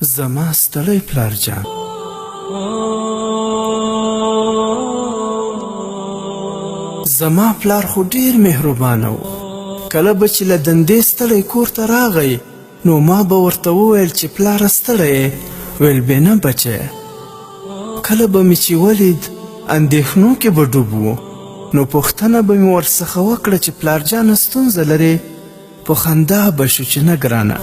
زما ستړی پلار جان. زما پلار خو ډیر مهربانه و. کله به چې له دندې ستړی کور ته راغی نو ما به ورته وویل چې پلاره ستړی یې؟ ویل بې نه بچیه. کله به مې چې ولید اندېښنو کې به ډوب و نو پوښتنه به مې ورڅخه وکړه چې پلار جانه ستونزه لرې؟ په خندا به شو چې نه ګرانه.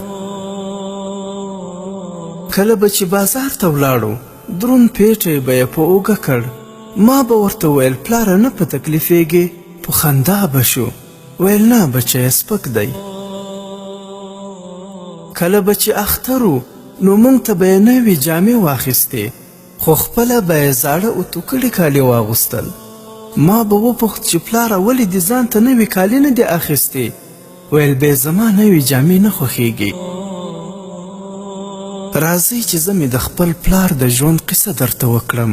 کله به چې بازار ته ولاړو دروند پیټی به یې په اوږه کړ. ما به ورته ویل پلاره نه په تکلیفېږې؟ په خندا به شو ویل نه بچیه سپک دی. کله به چې اختر و نو موږ ته به یې نوې جامې واخیستې خو خپله به یې زاړه اوتو کړي کالي واغوستل. ما به وپوښت چې پلاره ولې دې ځان ته نوي کالي نه دي اخیستې؟ ویل بې زما نوې جامې نه خوښېږي. راځئ چې زه مې د خپل پلار د ژوند قصه درته وکړم.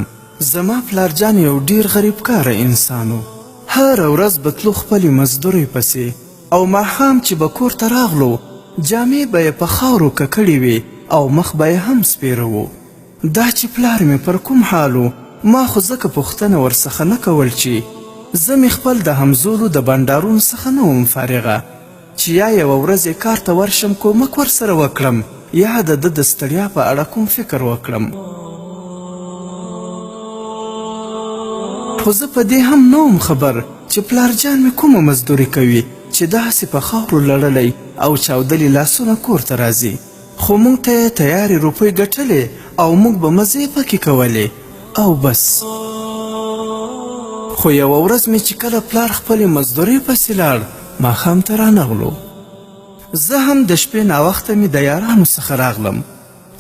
زما پلار جان یو ډیر غریب کاره انسان و. هره ورځ به تلو خپلې مزدورۍ پسې او ماښام چې به کور ته راغلو جامې به یې په خاورو ککړې وې او مخ به یې هم سپېره و. دا چې پلار مې پر کوم حال و ما خو ځکه پوښتنه ورڅخه نه کول چې زه مې خپل د همزولو د بنډارونو څخه نه وم فارغه چې یا یوه ورځ یې کار ته ورشم کومک ورسره وکړم یا د ده د ستړیا په اړه کوم فکر وکړم. خو زه په دې هم نه وم خبر چې پلار جان مې کومه مزدوري کوي چې داسې په خاورو لړلی او چاودلي لاسونه کور ته راځي. خو موږ ته یې تیارې روپۍ ګټلې او موږ به مزې پکې کولې او بس. خو یوه ورځ مې چې کله پلار خپلې مزدورۍ پسې لاړ ماښام ته رانغلو. زه هم د شپې ناوخته مې د یارانو څخه راغلم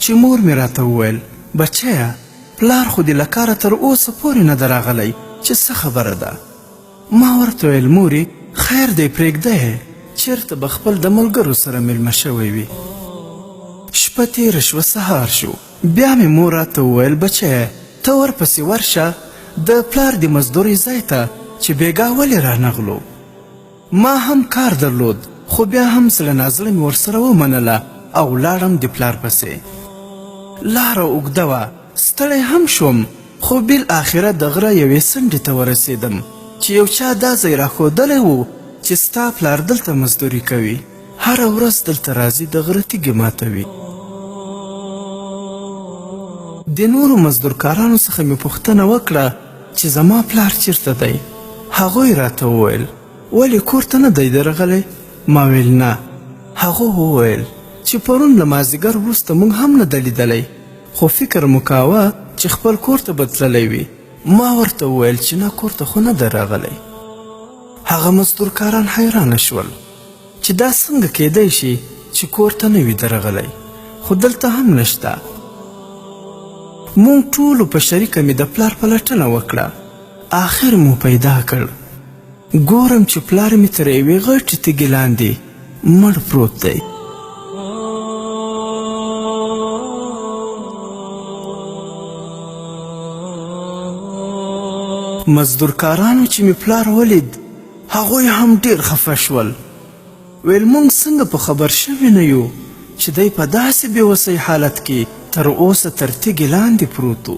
چې مور مې راته وویل بچیه پلار خو دې له کاره تر اوسه پورې نه ده راغلی چې څه خبره ده؟ ما ورته ویل مورې خیر دی پرېږده چېرته به خپل د ملګرو سره مېلمه شوی وي. شپه تېره شوه سهار شو. بیا مې مور راته وویل بچیه ته ورپسې ورشه د پلار د مزدورۍ ځای ته چې بېګا ولې رانغلو. ما هم کار درلود خو بیا هم زړه نازړه مې ورسره ومنله او لاړم د پلار پسې. لاره اوږده وه ستړی هم شوم خو بالاخره د غره یوې څنډې ته ورسېدم چې یو چا دا ځای راښودلی و چې ستا پلار دلته مزدوري کوي هره ورځ دلته راځي د غره تیږې ماتوي. د نورو مزدورکارانو څخه مې پوښتنه وکړه چې زما پلار چیرته دی؟ هغوی راته وویل ولې کور ته نه دی درغلی؟ ما ویل نه. هغو وویل چې پرون له مازدیګر وروسته موږ هم نه ده لیدلی خو فکر مو کاوه چې خپل کور ته به تللی وي. ما ورته وویل چې نه کور ته خو نه ده راغلی. هغه مزدورکاران حیرانه شول چې دا څنګه کیدی شي چې کور ته نه وي درغلی خو دلته هم نشته. مونږ ټولو په شریکه مې د پلار پلټنه وکړه. آخر مو پیدا کړ. ګورم چې پلار مې تر یوې غټې تیږې لاندې مړ پروت دی. مزدورکارانو چې مې پلار ولید هغوی هم ډیر خفه شول. ویل مونږ څنګه په خبر شوي نه یو چې دی په داسې بېوسۍ حالت کې تر اوسه تر تیږې لاندې پروت و.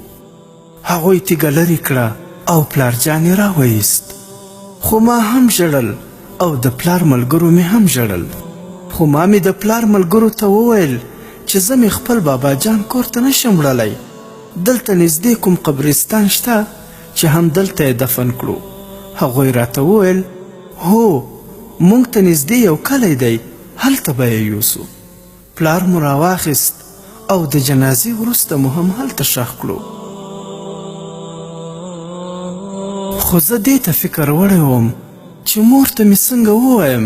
هغوی تیږه لرې کړه او پلار جان یې راویست. خو ما هم ژړل او د پلار ملګرو مې هم ژړل. خو ما مې د پلار ملګرو ته وویل چې زه مې خپل بابا جان کور ته نشم وړلی. دلته نږدې کوم قبرستان شته چې هم دلته یې دفن کړو؟ هغوی راته وویل هو موږ ته نږدې یو کلی دی هلته به یې یوسو. پلار مو راواخیست او د جنازې وروسته مو هم هلته ښخ کړو. خو زه دې ته فکر وړی وم چې مور ته مې څنګه ووایم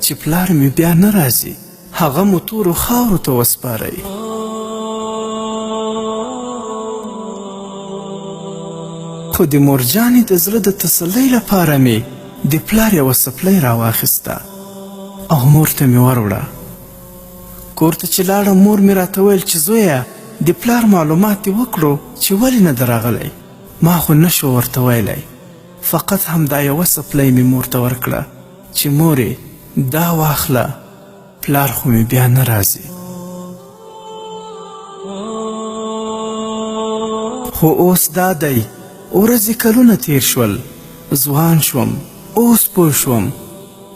چې پلار مې بیا نه راځي هغه مو تورو خاورو ته وسپاری. خو د مورجانې د زړه د تسلۍ لپاره مې د پلار یوه څپلۍ راواخیسته او مور ته مې وروړه. کور ته چې لاړم مور مې راته ویل چې زویه د پلار معلومات دې وکړو چې ولې نه ده راغلی. ما خو نه شو ورته ویلی فقط همدا یوه څپلۍ مې مور ته ورکړه چې مورې دا واخله پلار خو مې بیا نه راځي. خو اوس دا دی ورځې کلونه تیر شول، ځوان شوم، اوس پوه شوم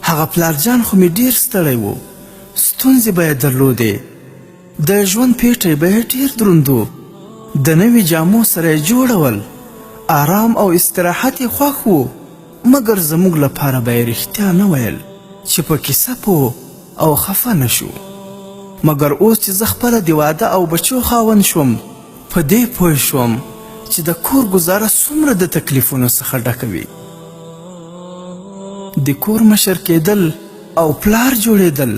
هغه پلارجان خو مې ډېر ستړی و، ستونزې به یې درلودې، د ژوند پیټی به یې ډېر دروند و، د نوي جامو سره یې جوړول، آرام او استراحت یې خوښ و، مګر زموږ لپاره به یې رښتیا نه ویل چې په کیسه پوه او خفه نه شو. مګر اوس چې زه خپله د واده او بچو خاوند شوم، په دې پوه شوم چې د کور ګزاره څومره د تکلیفونو څخه ډکه وي. د کور مشر کېدل او پلار جوړېدل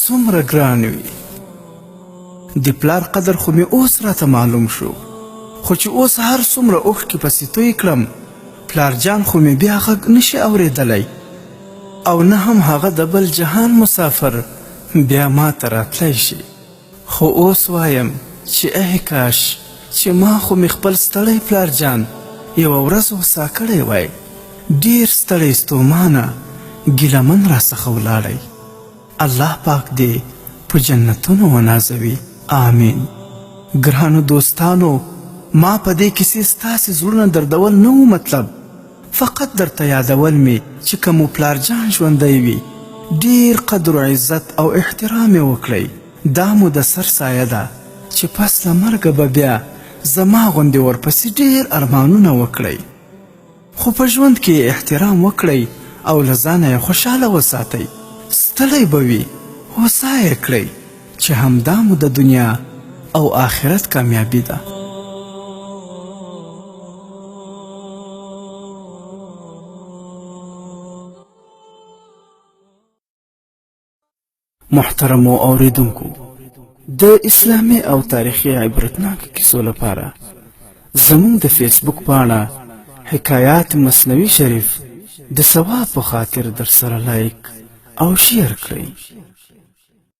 څومره ګران وي. د پلار قدر خو مې اوس راته معلوم شو، خو چې اوس هر څومره اوښکې پسې توی کړم، پلارجان خو مې بیا غږ نشي اورېدلی، او نه هم هغه د بل جهان مسافر بیا ما ته راتلی شي. خو اوس وایم چې ای کاش چې ما خو مې خپل ستړی پلارجان یوه ورځ هوسا کړی وای، ډېر ستړی ستومانه ګیلمن راڅخه ولاړی. الله پاک دې په جنتونو ونازوي، آمین. ګرانو دوستانو، ما په دې کیسې ستاسې زړونه دردول نه و مطلب، فقط درته یادول مې چې که مو پلارجان ژوندی وي ډېر قدر و عزت او احترام یې وکړئ. دا مو د سر سایه ده چې پس له مرګه به بیا زما غوندې ورپسې ډېر ارمانونه وکړئ، خو په ژوند کې احترام وکړئ او له ځانه یې خوشحاله وساتئ. ستړی به وي، هوسا یې کړئ، چې همدا مو د دنیا او آخرت کامیابي ده. محترمو اوریدونکو، د اسلامي او تاریخي عبرتناکو کیسو لپاره زموږ د فیسبوک پاڼه حکایات مصنوي شریف د ثواب په خاطر در سره لایک او شیر کړئ.